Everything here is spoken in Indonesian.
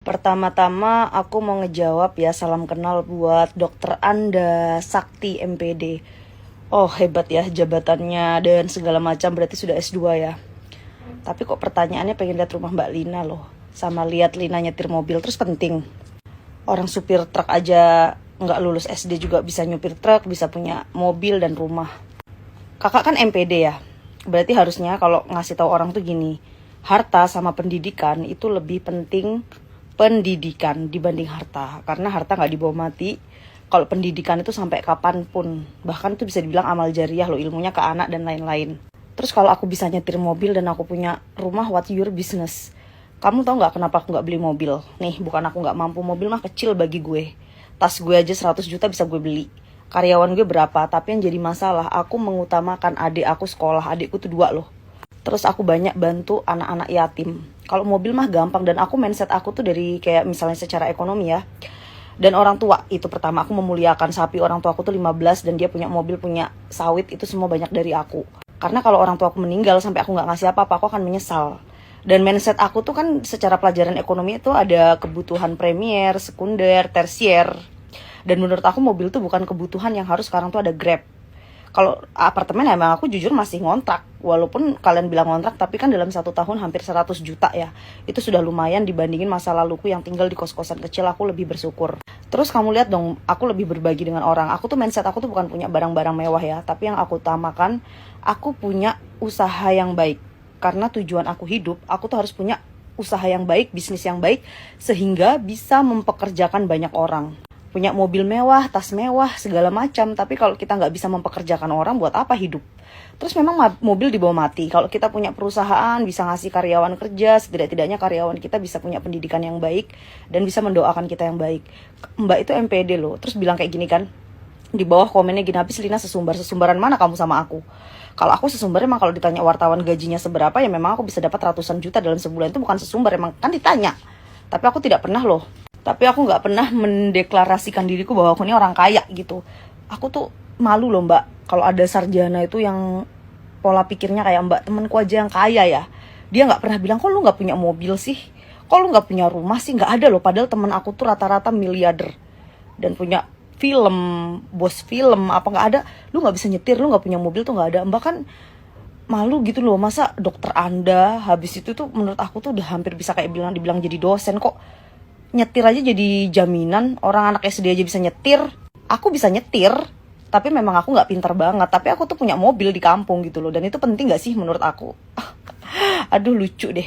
Pertama-tama aku mau ngejawab ya, salam kenal buat dokter Anda, Sakti MPD. Oh hebat ya jabatannya dan segala macam, berarti sudah S2 ya. Tapi kok pertanyaannya pengen lihat rumah Mbak Lina loh. Sama lihat Lina nyetir mobil, terus penting. Orang supir truk aja nggak lulus SD juga bisa nyupir truk, bisa punya mobil dan rumah. Kakak kan MPD ya, berarti harusnya kalau ngasih tahu orang tuh gini, harta sama pendidikan itu lebih penting pendidikan dibanding harta, karena harta nggak dibawa mati. Kalau pendidikan itu sampai kapanpun, bahkan itu bisa dibilang amal jariah loh, ilmunya ke anak dan lain-lain. Terus kalau aku bisa nyetir mobil dan aku punya rumah, what your business? Kamu tau nggak kenapa aku nggak beli mobil? Nih, bukan aku nggak mampu, mobil mah kecil bagi gue. Tas gue aja 100 juta bisa gue beli. Karyawan gue berapa, tapi yang jadi masalah, aku mengutamakan adik aku sekolah, adikku tuh 2 loh. Terus aku banyak bantu anak-anak yatim. Kalau mobil mah gampang, dan aku mindset aku tuh dari kayak misalnya secara ekonomi ya. Dan orang tua, itu pertama aku memuliakan sapi, orang tua aku tuh 15 dan dia punya mobil, punya sawit, itu semua banyak dari aku. Karena kalau orang tua aku meninggal sampai aku nggak ngasih apa-apa, aku akan menyesal. Dan mindset aku tuh kan secara pelajaran ekonomi itu ada kebutuhan premier, sekunder, tersier. Dan menurut aku mobil tuh bukan kebutuhan yang harus sekarang tuh ada Grab. Kalau apartemen emang aku jujur masih ngontrak. Walaupun kalian bilang ngontrak, tapi kan dalam 1 tahun hampir 100 juta ya. Itu sudah lumayan dibandingin masa laluku yang tinggal di kos-kosan kecil, aku lebih bersyukur. Terus kamu lihat dong, aku lebih berbagi dengan orang. Aku tuh mindset aku tuh bukan punya barang-barang mewah ya, tapi yang aku utamakan, aku punya usaha yang baik. Karena tujuan aku hidup, aku tuh harus punya usaha yang baik, bisnis yang baik, sehingga bisa mempekerjakan banyak orang. Punya mobil mewah, tas mewah, segala macam. Tapi kalau kita nggak bisa mempekerjakan orang, buat apa hidup? Terus memang mobil dibawa mati. Kalau kita punya perusahaan, bisa ngasih karyawan kerja, setidak-tidaknya karyawan kita bisa punya pendidikan yang baik dan bisa mendoakan kita yang baik. Mbak itu MPD loh. Terus bilang kayak gini kan, di bawah komennya gini, habis Lina sesumbaran mana kamu sama aku? Kalau aku sesumbar emang kalau ditanya wartawan gajinya seberapa, ya memang aku bisa dapat ratusan juta dalam sebulan. Itu bukan sesumbar, emang kan ditanya. Tapi aku tidak pernah loh. Tapi aku nggak pernah mendeklarasikan diriku bahwa aku ini orang kaya gitu. Aku tuh malu loh Mbak, kalau ada sarjana itu yang pola pikirnya kayak Mbak temanku aja yang kaya ya. Dia nggak pernah bilang, kok lu nggak punya mobil sih? Kok lu nggak punya rumah sih? Nggak ada loh, padahal teman aku tuh rata-rata miliarder. Dan punya film, bos film, apa nggak ada. Lu nggak bisa nyetir, lu nggak punya mobil tuh nggak ada. Mbak kan malu gitu loh, masa dokter Anda habis itu tuh menurut aku tuh udah hampir bisa kayak dibilang jadi dosen kok. Nyetir aja jadi jaminan, orang anak SD aja bisa nyetir. Aku bisa nyetir, tapi memang aku nggak pintar banget. Tapi aku tuh punya mobil di kampung gitu loh, dan itu penting nggak sih menurut aku? Aduh lucu deh.